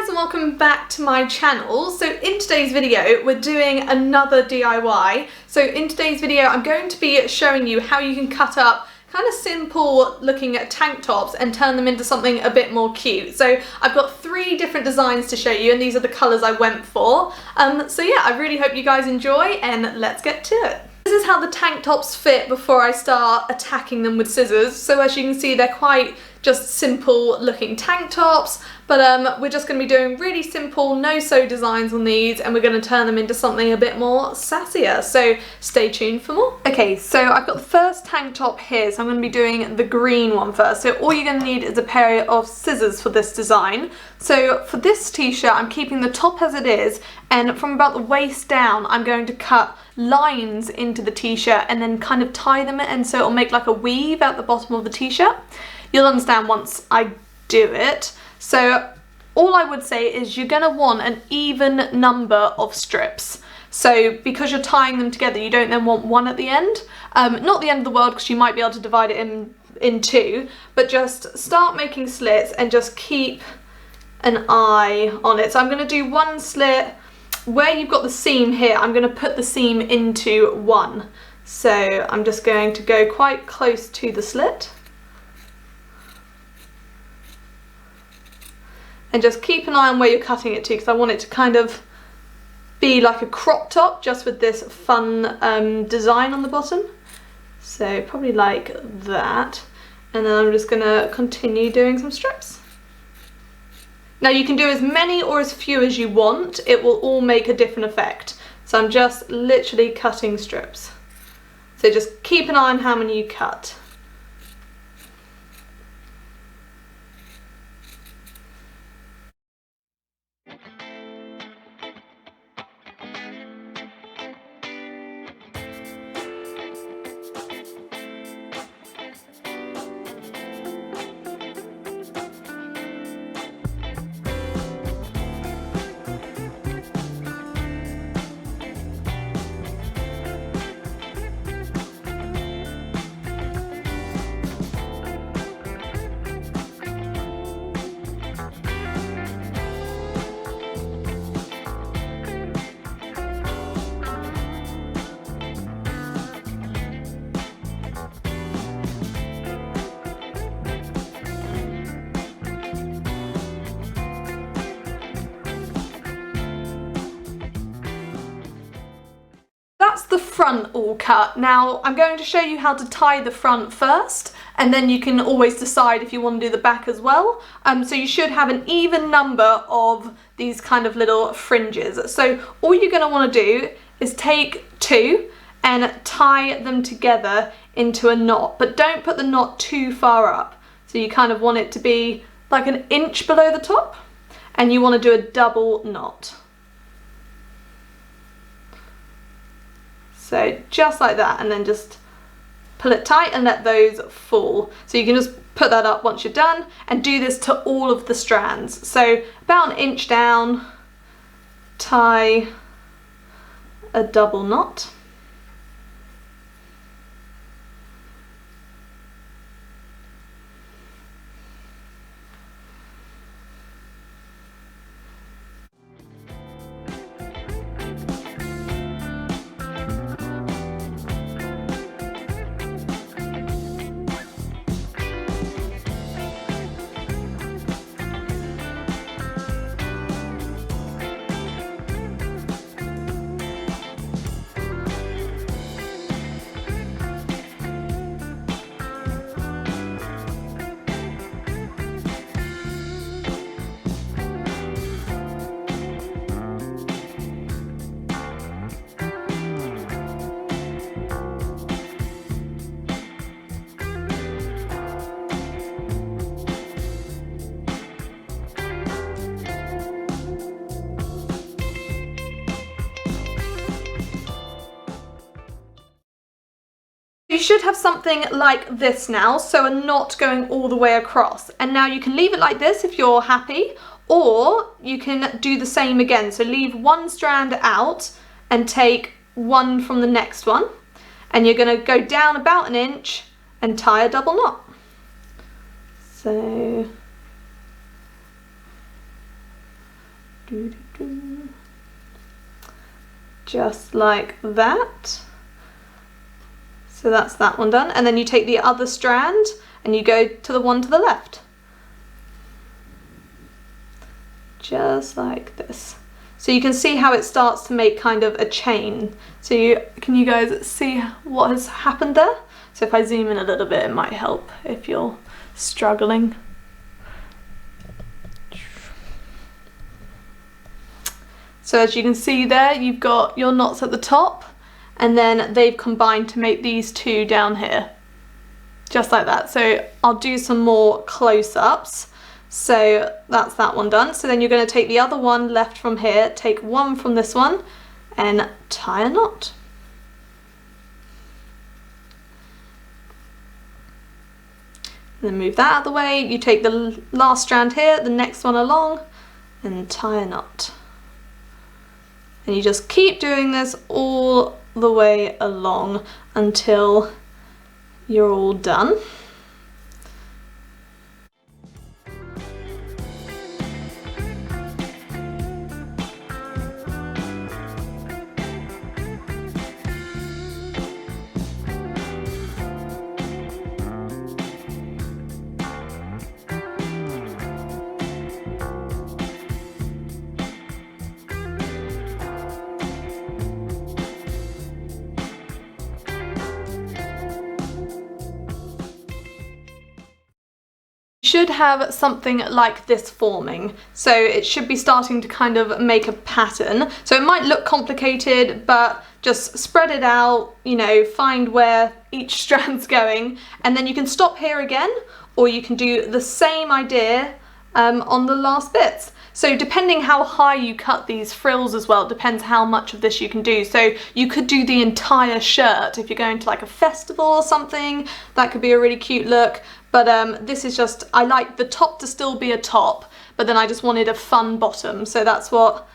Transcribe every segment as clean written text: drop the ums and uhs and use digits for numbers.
and welcome back to my channel. So in today's video we're doing another DIY. So in today's video I'm going to be showing you how you can cut up kind of simple looking at tank tops and turn them into something a bit more cute. So I've got 3 different designs to show you and these are the colours I went for. So yeah, I really hope you guys enjoy and let's get to it. This is how the tank tops fit before I start attacking them with scissors. So as you can see, they're quite just simple looking tank tops, but we're just going to be doing really simple no-sew designs on these and we're going to turn them into something a bit more sassier, so stay tuned for more. Okay, so I've got the first tank top here, so I'm going to be doing the green one first. So all you're going to need is a pair of scissors for this design. So for this t-shirt I'm keeping the top as it is, and from about the waist down I'm going to cut lines into the t-shirt and then kind of tie them in, so it'll make like a weave at the bottom of the t-shirt. You'll understand once I do it. So all I would say is you're going to want an even number of strips. So because you're tying them together, you don't then want one at the end. Not the end of the world, because you might be able to divide it in 2, but just start making slits and just keep an eye on it. So I'm going to do one slit. Where you've got the seam here, I'm going to put the seam into one. So I'm just going to go quite close to the slit. And just keep an eye on where you're cutting it to, because I want it to kind of be like a crop top, just with this fun design on the bottom. So probably like that. And then I'm just going to continue doing some strips. Now you can do as many or as few as you want, it will all make a different effect. So I'm just literally cutting strips. So just keep an eye on how many you cut. That's the front all cut. Now I'm going to show you how to tie the front first, and then you can always decide if you want to do the back as well. So you should have an even number of these kind of little fringes. So all you're going to want to do is take 2 and tie them together into a knot, but don't put the knot too far up. So you kind of want it to be like an inch below the top, and you want to do a double knot. So just like that, and then just pull it tight and let those fall. So you can just put that up once you're done and do this to all of the strands. So about an inch down, tie a double knot. You should have something like this now, so a knot going all the way across. And now you can leave it like this if you're happy, or you can do the same again. So leave one strand out and take one from the next one. And you're going to go down about an inch and tie a double knot. So Just like that. So that's that one done, and then you take the other strand and you go to the one to the left. Just like this. So you can see how it starts to make kind of a chain. So can you guys see what has happened there? So if I zoom in a little bit, it might help if you're struggling. So as you can see there, you've got your knots at the top, and then they've combined to make these two down here. Just like that. So I'll do some more close-ups. So that's that one done. So then you're going to take the other one left from here, take one from this one, and tie a knot. And then move that out of the way. You take the last strand here, the next one along, and tie a knot. And you just keep doing this all the way along until you're all done. Should have something like this forming, so it should be starting to kind of make a pattern. So it might look complicated, but just spread it out, you know, find where each strand's going, and then you can stop here again, or you can do the same idea on the last bits. So depending how high you cut these frills as well, it depends how much of this you can do. So you could do the entire shirt if you're going to like a festival or something. That could be a really cute look. But this is just, I like the top to still be a top, but then I just wanted a fun bottom. So that's what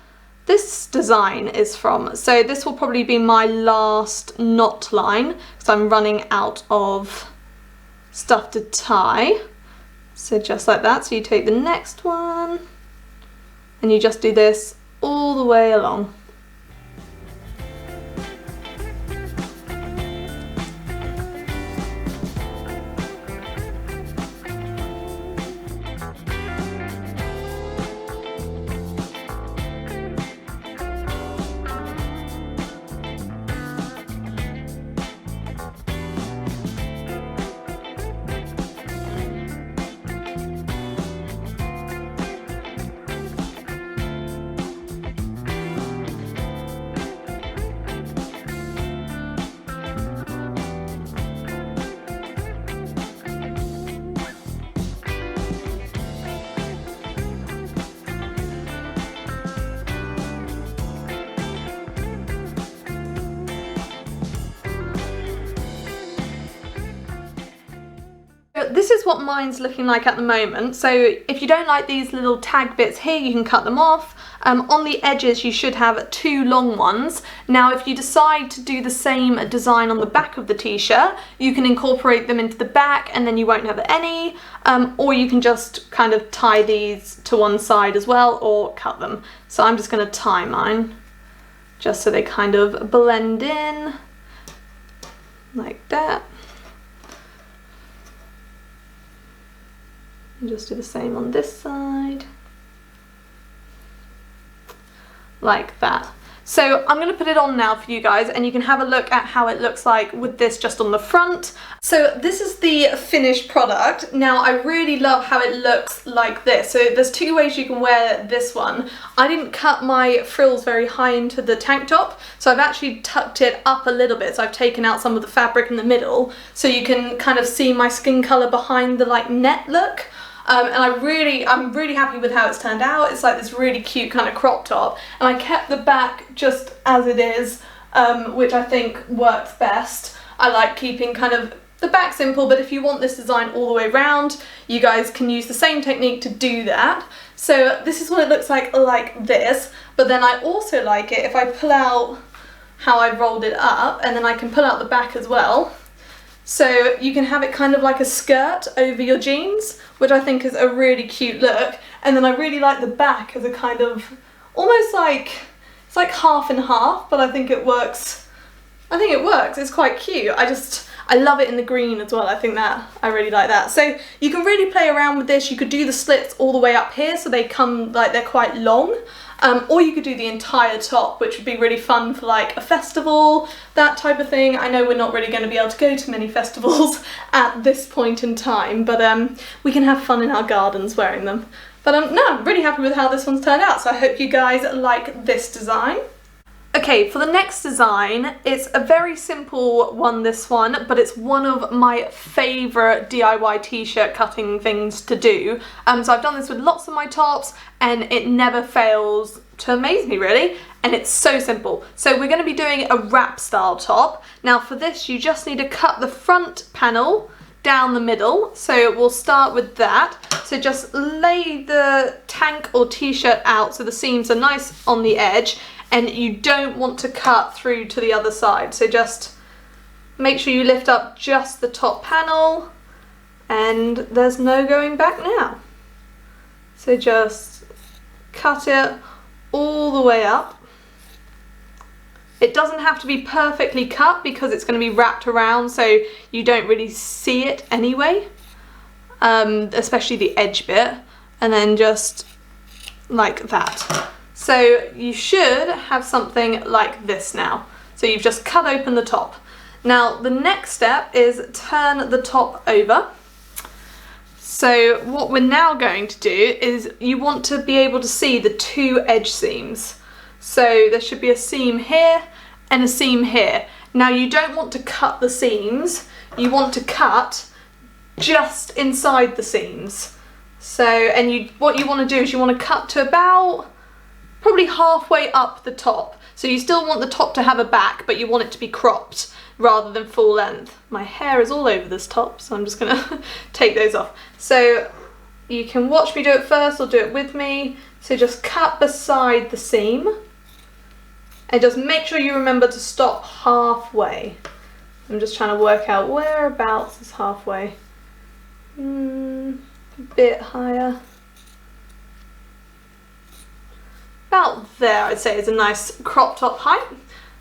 this design is from. So this will probably be my last knot line because I'm running out of stuff to tie. So just like that. So you take the next one and you just do this all the way along. This is what mine's looking like at the moment. So if you don't like these little tag bits here, you can cut them off. On the edges you should have two long ones. Now if you decide to do the same design on the back of the t-shirt, you can incorporate them into the back and then you won't have any, or you can just kind of tie these to one side as well or cut them. So I'm just going to tie mine just so they kind of blend in like that. And just do the same on this side, like that. So I'm going to put it on now for you guys and you can have a look at how it looks like with this just on the front. So this is the finished product. Now I really love how it looks like this. So there's two ways you can wear this one. I didn't cut my frills very high into the tank top, so I've actually tucked it up a little bit. So I've taken out some of the fabric in the middle so you can kind of see my skin colour behind the like net look. And I'm really happy with how it's turned out. It's like this really cute kind of crop top, and I kept the back just as it is, which I think works best. I like keeping kind of the back simple, but if you want this design all the way around, you guys can use the same technique to do that. So this is what it looks like this, but then I also like it if I pull out how I rolled it up, and then I can pull out the back as well. So you can have it kind of like a skirt over your jeans, which I think is a really cute look. And then I really like the back as a kind of almost like, it's like half and half, but I think it works. I think it works. It's quite cute. I love it in the green as well. I really like that. So you can really play around with this. You could do the slits all the way up here so they come like they're quite long. Or you could do the entire top, which would be really fun for like a festival, that type of thing. I know we're not really going to be able to go to many festivals at this point in time, but we can have fun in our gardens wearing them. But no, I'm really happy with how this one's turned out, so I hope you guys like this design. Okay, for the next design, it's a very simple one, this one, but it's one of my favourite DIY t-shirt cutting things to do. So I've done this with lots of my tops and it never fails to amaze me, really. And it's so simple. So we're going to be doing a wrap style top. Now for this, you just need to cut the front panel down the middle. So we'll start with that. So just lay the tank or t-shirt out so the seams are nice on the edge. And you don't want to cut through to the other side. So just make sure you lift up just the top panel and there's no going back now. So just cut it all the way up. It doesn't have to be perfectly cut because it's going to be wrapped around so you don't really see it anyway, especially the edge bit, and then just like that. So you should have something like this now. So you've just cut open the top. Now the next step is turn the top over. So what we're now going to do is you want to be able to see the two edge seams. So there should be a seam here and a seam here. Now you don't want to cut the seams, you want to cut just inside the seams. So, and what you want to do is you want to cut to about probably halfway up the top. So you still want the top to have a back, but you want it to be cropped rather than full length. My hair is all over this top, so I'm just gonna take those off. So you can watch me do it first or do it with me. So just cut beside the seam and just make sure you remember to stop halfway. I'm just trying to work out whereabouts is halfway. A bit higher. About there, I'd say, is a nice crop top height.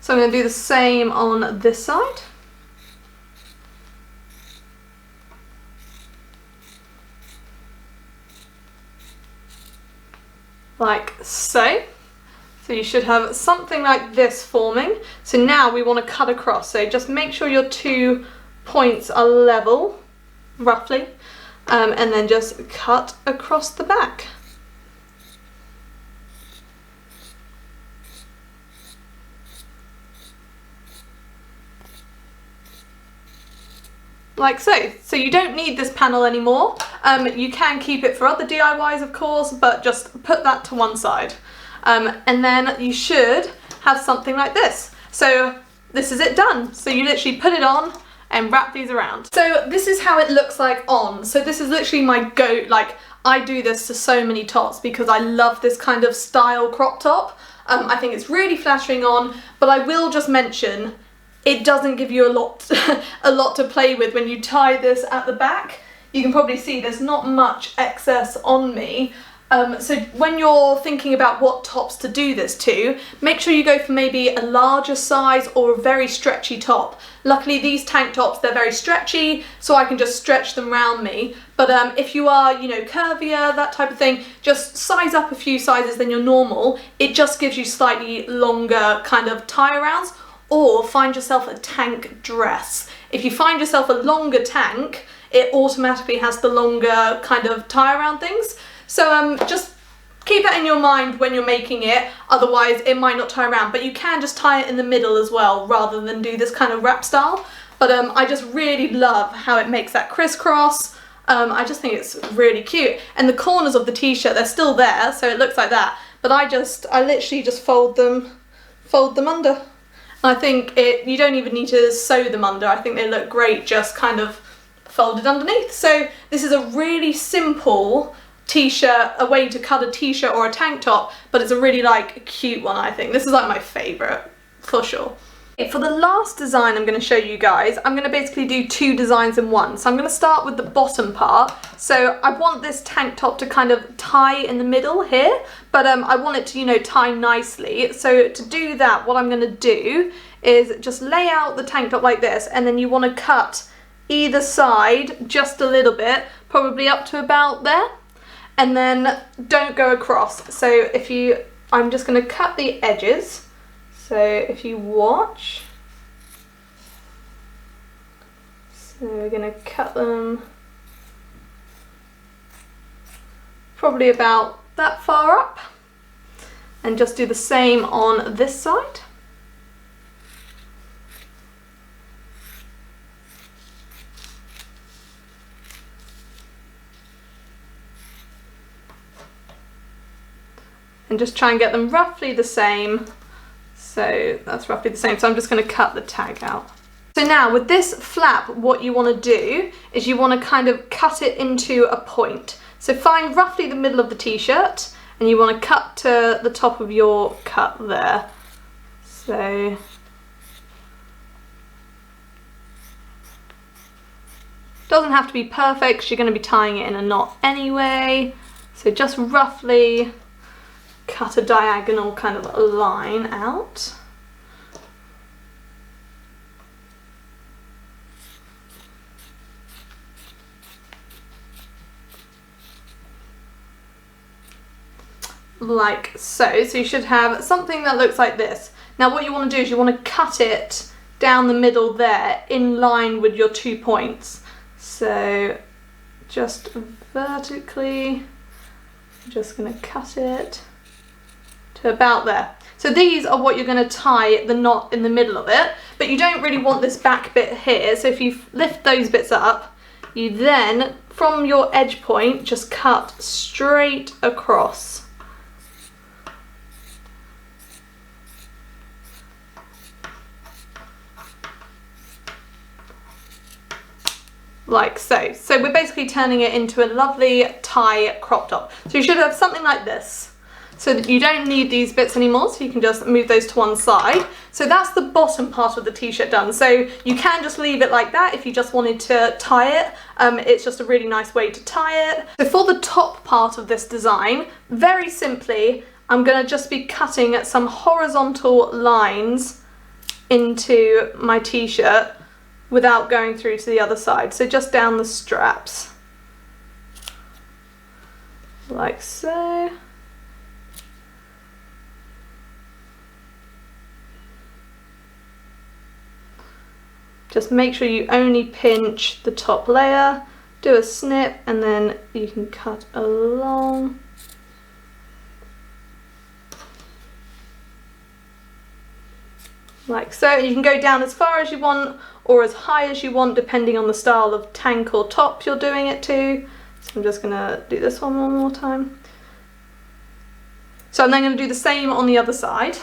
So I'm going to do the same on this side. Like so. So you should have something like this forming. So now we want to cut across. So just make sure your 2 points are level, roughly, and then just cut across the back. Like so. So you don't need this panel anymore. You can keep it for other DIYs, of course, but just put that to one side. And then you should have something like this. So this is it done. So you literally put it on and wrap these around. So this is how it looks like on. So this is literally my go, like I do this to so many tops because I love this kind of style crop top. I think it's really flattering on, but I will just mention it doesn't give you a lot to play with when you tie this at the back. You can probably see there's not much excess on me. So when you're thinking about what tops to do this to, make sure you go for maybe a larger size or a very stretchy top. Luckily these tank tops, they're very stretchy, so I can just stretch them around me. But if you are, you know, curvier, that type of thing, just size up a few sizes than your normal. It just gives you slightly longer kind of tie arounds. Or find yourself a tank dress. If you find yourself a longer tank, it automatically has the longer kind of tie around things. So just keep that in your mind when you're making it, otherwise it might not tie around, but you can just tie it in the middle as well rather than do this kind of wrap style. But I just really love how it makes that crisscross. I just think it's really cute. And the corners of the t-shirt, they're still there, so it looks like that. But I literally just fold them under. I think you don't even need to sew them under. I think they look great just kind of folded underneath. So this is a really simple t-shirt, a way to cut a t-shirt or a tank top, but it's a really like cute one, I think. This is like my favourite, for sure. For the last design I'm going to show you guys, I'm going to basically do two designs in one. So I'm going to start with the bottom part. So I want this tank top to kind of tie in the middle here, but I want it to, you know, tie nicely. So to do that, what I'm going to do is just lay out the tank top like this, and then you want to cut either side just a little bit, probably up to about there, and then don't go across. So I'm just going to cut the edges. So if you watch, so we're going to cut them probably about that far up, and just do the same on this side. And just try and get them roughly the same. So that's roughly the same. So I'm just going to cut the tag out. So now with this flap, what you want to do is you want to kind of cut it into a point. So find roughly the middle of the t-shirt, and you want to cut to the top of your cut there. So doesn't have to be perfect because you're going to be tying it in a knot anyway. So just roughly cut a diagonal kind of line out. Like so. So you should have something that looks like this. Now what you want to do is you want to cut it down the middle there in line with your 2 points. So just vertically, I'm just going to cut it to about there. So these are what you're going to tie the knot in the middle of it, but you don't really want this back bit here. So if you lift those bits up, you then from your edge point just cut straight across. Like so. So we're basically turning it into a lovely tie crop top. So you should have something like this. So that you don't need these bits anymore, so you can just move those to one side. So that's the bottom part of the t-shirt done. So you can just leave it like that if you just wanted to tie it. It's just a really nice way to tie it. So for the top part of this design, very simply, I'm going to just be cutting some horizontal lines into my t-shirt without going through to the other side. So just down the straps. Like so. Just make sure you only pinch the top layer, do a snip, and then you can cut along. Like so. You can go down as far as you want or as high as you want depending on the style of tank or top you're doing it to. So I'm just going to do this one more time. So I'm then going to do the same on the other side.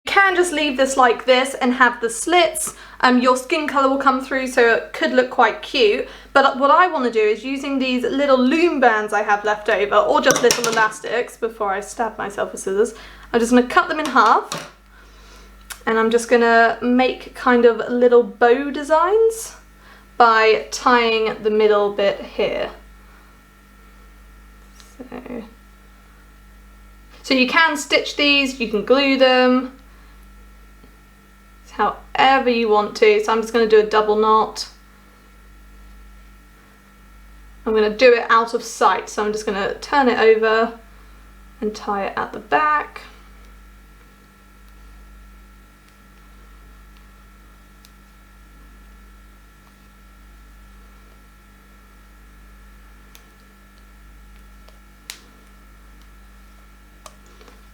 Can just leave this like this and have the slits. Your skin colour will come through, so it could look quite cute. But what I want to do is using these little loom bands I have left over, or just little elastics, before I stab myself with scissors, I'm just going to cut them in half, and I'm just going to make kind of little bow designs by tying the middle bit here. So you can stitch these, you can glue them, however you want to. So I'm just going to do a double knot. I'm going to do it out of sight, so I'm just going to turn it over and tie it at the back.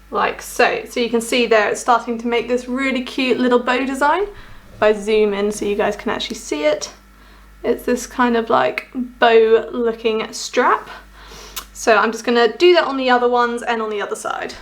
Like so. So you can see there it's starting to make this really cute little bow design. If I zoom in so you guys can actually see it, it's this kind of like bow looking strap. So I'm just going to do that on the other ones and on the other side.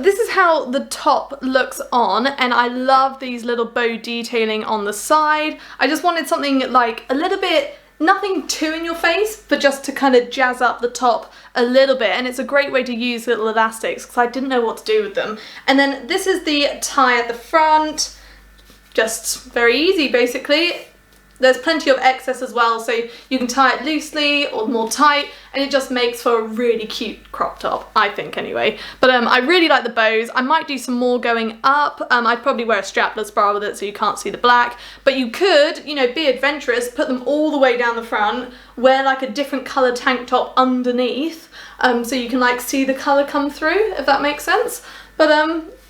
this is how the top looks on, and I love these little bow detailing on the side. I just wanted something like a little bit, nothing too in your face, but just to kind of jazz up the top a little bit, and it's a great way to use little elastics because I didn't know what to do with them. And then this is the tie at the front, just very easy basically. There's plenty of excess as well, so you can tie it loosely or more tight, and it just makes for a really cute crop top, I think anyway. But I really like the bows. I might do some more going up. I'd probably wear a strapless bra with it so you can't see the black, but you could, you know, be adventurous, put them all the way down the front, wear like a different colour tank top underneath, so you can like see the colour come through, if that makes sense. But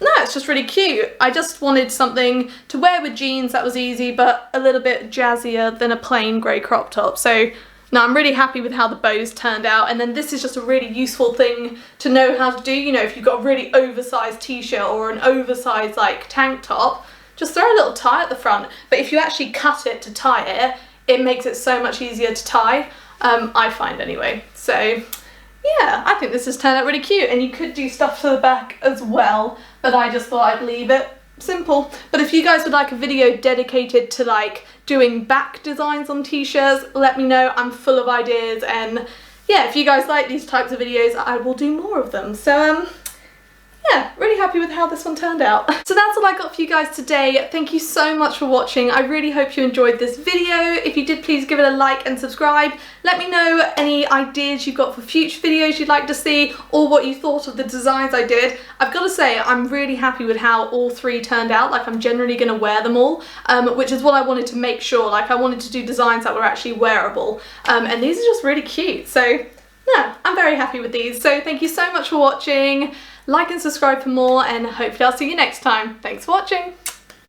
no, it's just really cute. I just wanted something to wear with jeans that was easy, but a little bit jazzier than a plain grey crop top. So no, I'm really happy with how the bows turned out. And then this is just a really useful thing to know how to do. You know, if you've got a really oversized t-shirt or an oversized like tank top, just throw a little tie at the front. But if you actually cut it to tie it, it makes it so much easier to tie, I find anyway. So yeah, I think this has turned out really cute, and you could do stuff to the back as well, but I just thought I'd leave it simple. But if you guys would like a video dedicated to like doing back designs on t-shirts, let me know. I'm full of ideas, and yeah, if you guys like these types of videos, I will do more of them. So yeah, really happy with how this one turned out. So that's all I got for you guys today. Thank you so much for watching. I really hope you enjoyed this video. If you did, please give it a like and subscribe. Let me know any ideas you've got for future videos you'd like to see, or what you thought of the designs I did. I've got to say, I'm really happy with how all three turned out. Like, I'm generally going to wear them all, which is what I wanted to make sure. Like, I wanted to do designs that were actually wearable, and these are just really cute. So no, I'm very happy with these. So thank you so much for watching. Like and subscribe for more, and hopefully I'll see you next time. Thanks for watching.